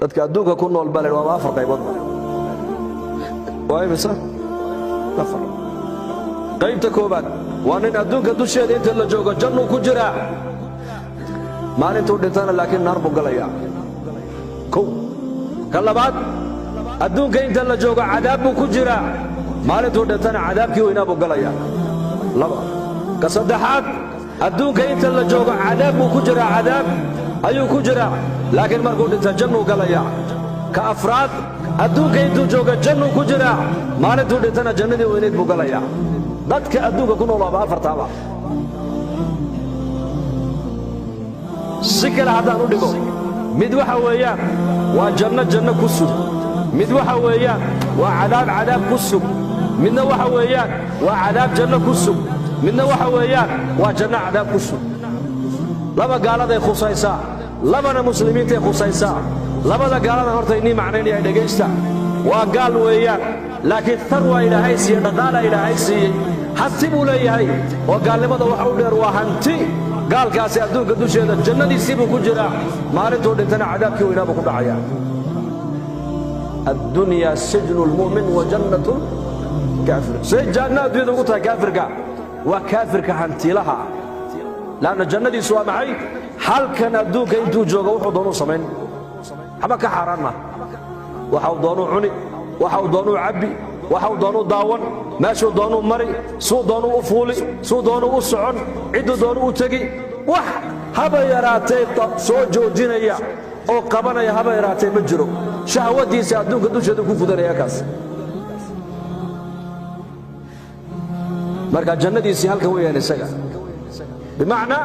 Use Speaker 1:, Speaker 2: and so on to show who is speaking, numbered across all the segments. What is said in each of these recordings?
Speaker 1: dadka adduunka ku nool baa waa afar qaybood waa imisa afar qaybta koobaad waa nin adduunka dusheeda inta la joogo jannu ku jira maalintuu dhintana laakiin naar buu galayaa kow ka labaad adduunka inta la joogo cadaab buu ku jira maalintuu dhintana cadaabkii weynaa buu galayaa laba ka saddexaad adduunka inta la joogo cadaab buu ku jira cadaab ayuu ku jira laakiin markuu dhinta jannuu galayaa ka afraad adduunka intuu jooga jannuu ku jira maalintuu dhintana jannadii weynayd buu galayaa dadka adduunka ku nool waaba afartaaba si kale haddaan u dhigo mid waxa weeyaan waa janno ku sug mid waxa weeyaan waa cadaab ku sug midna waxa weeyaan waa cadaab janno ku sug midna waxa weeyaan waa janno cadaab ku sug laba gaaladay khusaysaa labana muslimiintay khusaysaa labada gaalada horta inii macnaynaya dhegaysta waa gaal weeyaan laakiin tarwa ilaahay siiye dhaqaala ilaahay siiyey hanti buu leeyahay oo gaalnimada waxa u dheer waa hanti gaalkaasi adduunka dusheeda jannadiisii buu ku jiraa maalintuu dhintana cadaabkii weynaa buu ku dhacayaa addunyaa sijnu lmu'min wa jannatu lkaafir say janno adduunyada ugu tahay kaafirka waa kaafirka hantiilaha laanna jannadiisu waa maxay halkan adduunka intuu jooga wuxuu doonuu samayn waxba ka xaaraan maaha waxa uu doonuu cuni waxa uu doonuu cabbi waxa uu doonuu daawan meeshuu doonuu mari suu doonuu u fuuli suu doonuu u socon cidduu doonuu u tegi wax haba yaraatee soo joojinaya oo qabanaya haba yaraatee ma jiro shahwadiisa adduunka dusheedu ku gudanaya kaas marka jannadiisii halkan weeyaan isaga bimacnaa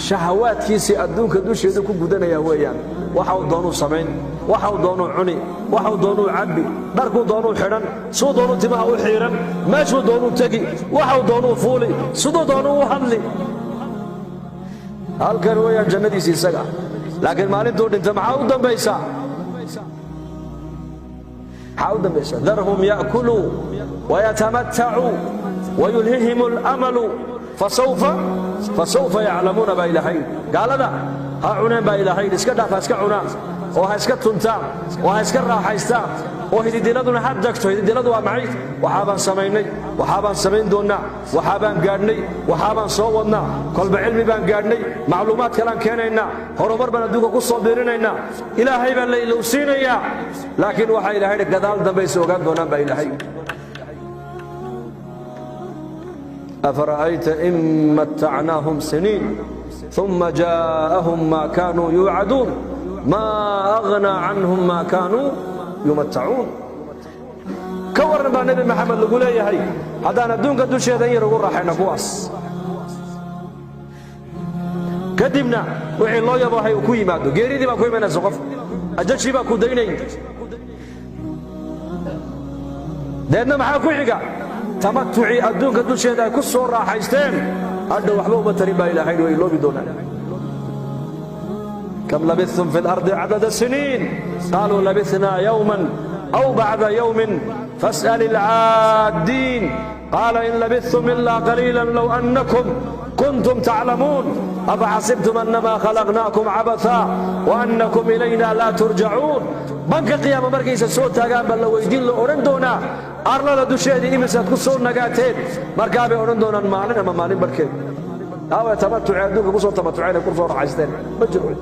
Speaker 1: shahawaadkiisii adduunka dusheedu ku gudanaya weeyaan waxa uu doonuu samayn waxa uu doonuu cuni waxa uu doonuu cabbi dharkuu doonuu xidhan suu doonuu timaha u xiiran meeshuu doonuu tegi waxa uu doonuu fuuli siduu doonuu u hadli halkan weeyaan jannadiisii isaga laakiin maalintuu dhinta maxaa u dambaysaa darhum ya'kuluu wayatamattacuu wayulhihim alamalu fasawfa yaclamuuna baa ilaahay gaalada ha cuneen baa ilaahay iska dhaaf ha iska cunaan oo ha iska tuntaan oo ha iska raaxaystaan oo hididiladuna ha degto hididiladu waa maxay waxaabaan samaynay waxaabaan samayn doonnaa waxaabaan gaadhnay waxaabaan soo wadnaa kolba cilmi baan gaadhnay macluumaad kalaan keenaynaa horumar baan adduunka ku soo biirinaynaa ilaahay baan la ilowsiinayaa laakiin waxaa ilaahay gadaal dambaysa ogaan doonaan baa ilaahay أفرأيت إن متعناهم سنين ثم جاءهم ما كانوا يوعدون ما أغنى عنهم ما كانوا يمتعون كورنا بقى نبي محمد لقول يا هي هذا أنا دون قدوش هذا يرقول راح نقواس كدمنا وحي الله يبغى هي وكوي مادو غيري دي ما كوي من الزقف أجل شيء ما كودينين لأن ما حكوي حاجة تمتعي أدونك دول شيء ده كسر راح يستين هذا وحبه بتريبا إلى حين ويلو بدونه كم لبثتم في الأرض عدد السنين قالوا لبثنا يوما أو بعد يوم فاسأل العادين قال إن لبثتم إلا قليلا لو أنكم كنتم تعلمون أفحسبتم أنما خلقناكم عبثا وأنكم إلينا لا ترجعون بنك قيامة مركز السود تاقام بل لو يدين لأورندونا أرلا لدوشيدي إمسات كسور نقاتين مركابي أورندونا المالين أما مالين بركين أو يتمتعي أدوك كسور تمتعين كرسور حاجتين مجرون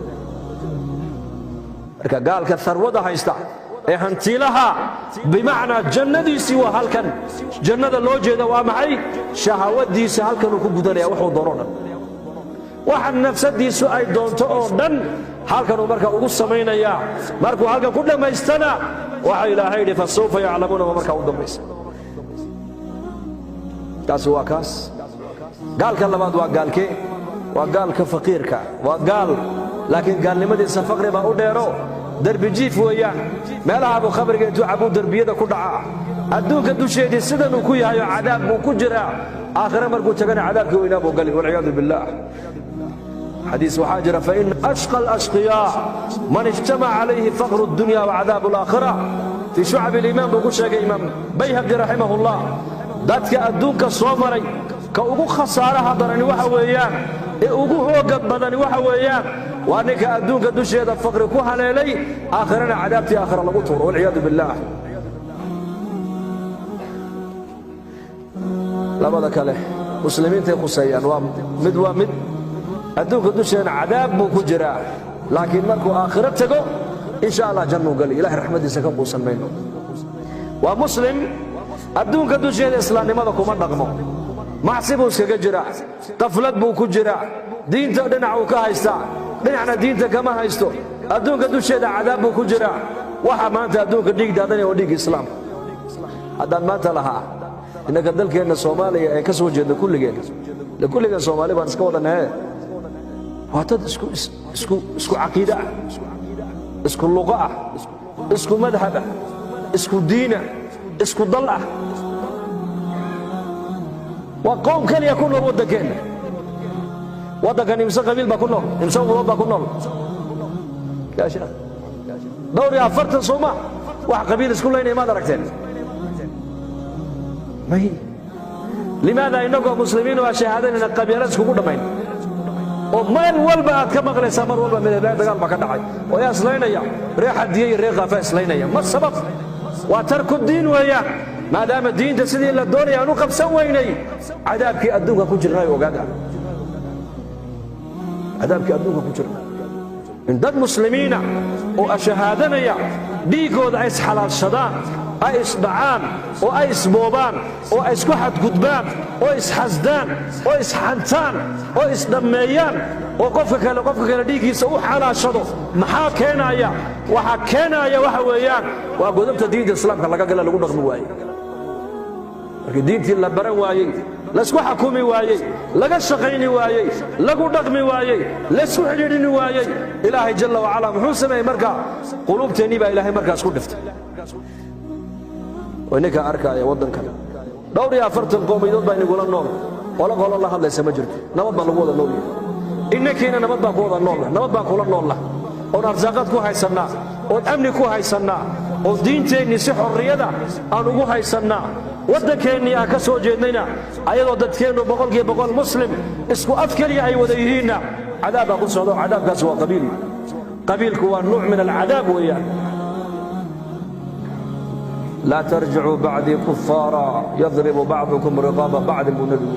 Speaker 1: قال كثر وضع حيستا هانتي لها بمعنى جنة دي سوى هالكن جنة اللوجه دوا معي شهوات دي سهالكن وكبدنا يا وحو ضرونا وحن نفس دي سوى دونتو دن هالكن ومركا ugu sameynaya markuu halka ku dhameystana waxa ilaahay فسوف يعلمون ومركا u dambaysa taas waa kaas gaalka labaad waa gaalkee waa gaalka faqiirka waa gaal laakiin gaalnimadiisa faqri baa u dheero دربي جيف ويان مالها ابو خبر انتو عبو دربيده كدعا ادونك دوشيدي سدن كو ياهي عذاب بو كجرا اخر مركو تغنا عذابك وينا بو قال والعياذ بالله حديث وحاجر فان اشقى الاشقياء من اجتمع عليه فقر الدنيا وعذاب الاخره في شعب الايمان بو شيخ امام بيهقي رحمه الله دادك ادونك سومري كوغو خساره هدرني waxa weeyaan ugu hooga badani waxa weeyaan waa ninka adduunka dusheeda faqri ku haleelay aakhirana cadaabtii aakhira lagu tuuro walciyaadu billaah labada kale muslimiintay khuseeyaan waa mid adduunka dusheena cadaab buu ku jiraa laakiin markuu aakhiro tago insha allah jannuu gali ilaahay raxmadiisa ka quusan mayno waa muslim adduunka dusheeda islaamnimada kuma dhaqmo macsi buu iskaga jiraa qaflad buu ku jiraa diinta dhinac uu ka haystaa dhinacna diinta kama haysto adduunka dusheeda cadaab buu ku jiraa waxa maanta adduunka dhiig daadanaya oo dhiig islaam haddaan maanta lahaa innaka dalkeenna soomaaliya ee ka soo jeedna kulligeen soomaali baan iska wadanahe waa dad isku caqiide ah isku luqo ah isku madhab ah isku diina isku dal ah waa qoom keliya ku nool waddankeenna waddankan imse qabiil baa ku nool imse ummad baa ku nool dhowr iyo 40 sooma wax qabiil isku leynaya maad aragteen may limaada inagoo muslimiin waa shahaadadina qabiilad iskugu dhammayn oo meel walba aad ka maqlaysaa mar walba midabaa dagaal baa ka dhacay oo yaa islaynaya reer xadiye iyo reer qaafa islaynaya ma sabab waa tarku diin weeyaan maadaama diinta sidii la doonaya aanu qabsan weynay cadaabkii adduunka ku jirnay ogaada cadaabkii adduunka ku jirnay in dad muslimiina oo ashahaadanaya dhiigooda ay isxalaashadaan ay isdhacaan oo ay isboobaan oo ay isku xadgudbaan oo isxasdaan oo isxantaan oo isdhammeeyaan oo qofka kale dhiiggiisa u xalaashado maxaa keenaya waxa keenaya waxa weeyaan waa godobta diinta islaamka laga gala lagu dhaqmi waayey markii diintii la baran waayey laisku xukumi waayey laga shaqayni waayey lagu dhaqmi waayey laisku xidhiidhini waayey ilaahay jalla wacala muxuu sameeyey markaa quluubteennii baa ilaahay markaas ku dhiftay وإنك أركا يا ودن كان دوري أفرتن قومي دود بين يقولون نور ولا قال الله هذا ليس مجرد نبض بالقوة النور إنك هنا نبض بالقوة النور نبض بالقوة النور الله ونرزقت كوه سنة والأمن كوه سنة والدين تاني سحر الرياضة أنا كوه سنة ودك إني أكسو جنينا أيضا ودك إنه بقول مسلم اسكو أفكر يا أي وديهنا عذاب أقول صدق عذاب كسوة قبيل كوه نوع من العذاب وياه لا ترجعوا بعدي كفارا يضرب بعضكم رقاب بعض النبي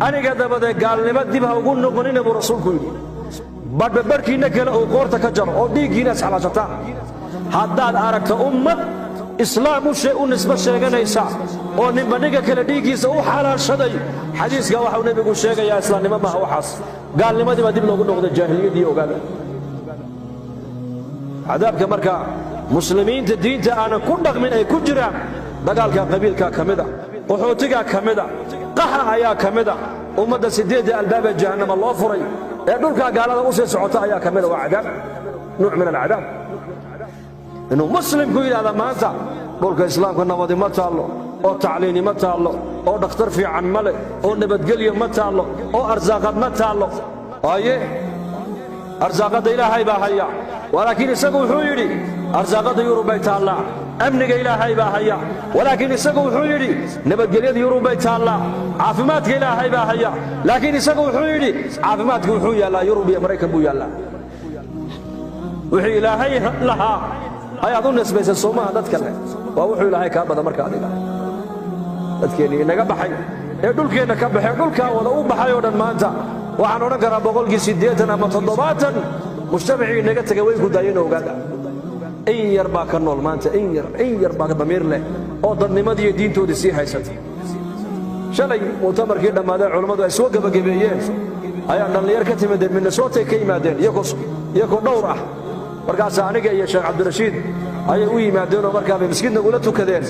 Speaker 1: أنا قد بدأ قال لما تبها وقول نقولين أبو رسولكم بعد بركي نكلا أو قورتك جر أو ديجي ناس على شتان هذا أركت أمة إسلام شيء نسبة شيء نيسا أو نبنيك كلا ديجي سو حلال شدي حديث قال ونبي يقول شيء يا إسلام ما هو حاس قال لما تبها تبلا وقول نقول الجاهلية دي وقال عذابك مركا مسلمين الدين أنا كل من أي كجرا دقال قبيل كمدا وحوتك كمدا قحا يا كمدا ومدى سديد الباب جهنم الله فري يقولك قال هذا أوسي سعوتا يا كمدا وعذاب نوع من العذاب إنه مسلم كويل هذا ما أنت قولك إسلام كنا ماضي ما تعلو أو تعليني ما تعلو أو دكتور في عن ملك أو نبت قليل ما تعلو أو أرزاقات ما تعلو أيه أرزاقات إلهي باهيا ولكن يسقوا حيري أرزاقات يورو بيت الله أمنك إلهي باهيا ولكن يسقوا حيري نبت قليل يورو بيت الله عافماتك إلهي باهيا لكن يسقوا حيري عافماتك وحويا لا يورو بأمريكا بويا الله وحي إلهي لها هاي أظن نسبة الصومة تتكلم ووحي إلهي كابدا مركا علينا تتكلم إنك بحي يقولك إنك بحي يقولك وضعوا بحي ودن ما أنت وعن نقرأ بقولك سيديتنا متضباتا مجتمعين نقا تقوينكو داينو وقادا إن يربا كنول مانتا إن يربا ضمير له أو ضمنمدي دينتو دي سي حيسات شلي مؤتمر كيدا ماذا علماء أسواق بقبيين أي أن اللي يركتي مدين من صوتي كيمادين يكو نورة مركاسا عنيقا يا شيخ عبد الرشيد أي وي مادين ومركا بمسكين نقولتو كذين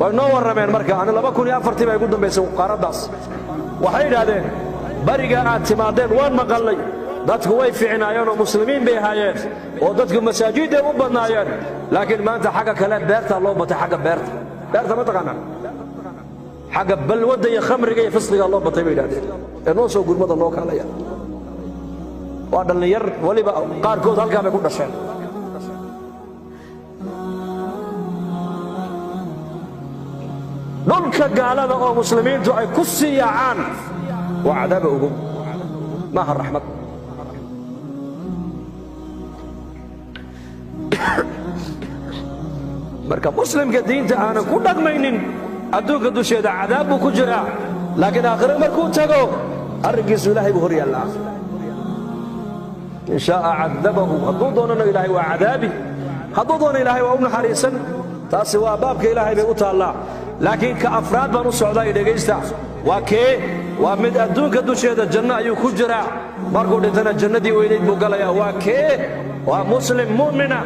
Speaker 1: ونور رمين مركا أنا لما كوني أفرتي ما يقولون بيسو قارداس وحيد هذين bariga aad timaadeen waan maqalay dadku way fiicnaayeen oo muslimiin bay ahaayeen oo dadku masaajid ay u badnaayeen laakiin maanta xagga kale beerta loo batay xagga beerta ma taqaanaa xagga balwada iyo khamriga iyo fisqiga loo batay bay yiraahdeen ee noo soo gurmada loo kaalaya waa dhalinyar waliba qaarkood halkaa bay ku dhasheen dhulka gaalada oo muslimiintu ay ku siiyaan وعذاب أقوم maaha raxmad. marka muslimka diinta aanan ku dhaqmaynin adduunka dusheeda cadaab buu ku jiraa, laakiin aakhire markuu tago arrinkiisu ilaahay buu hor yaallaa. in shaaa cadabahu, hadduu doonana ilaahay waa cadaabi, hadduu doono ilaahay waa u naxariisan. taasi waa baabka ilaahay bay u taallaa. laakiin ka afraad baan u socdaa i dhegaysta. waa kee? waa mid adduunka dusheeda janno ayuu ku jiraa, markuu dhintana jannadii weynayd buu galayaa. waa kee? waa muslim mu'mina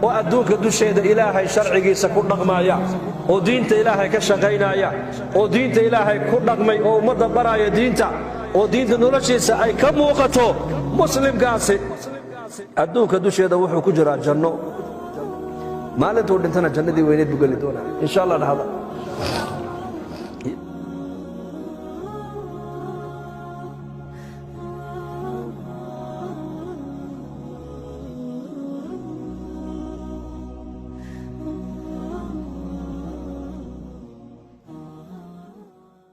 Speaker 1: oo adduunka dusheeda ilaahay sharcigiisa ku dhaqmaya, oo diinta ilaahay ka shaqaynaya, oo diinta ilaahay ku dhaqmay, oo ummadda baraya diinta, oo diinta noloshiisa ay ka muuqato. muslimkaasi adduunka dusheeda wuxuu ku jiraa janno, maalintuu dhintana jannadii weynayd buu geli doonaa insha allah dhahda.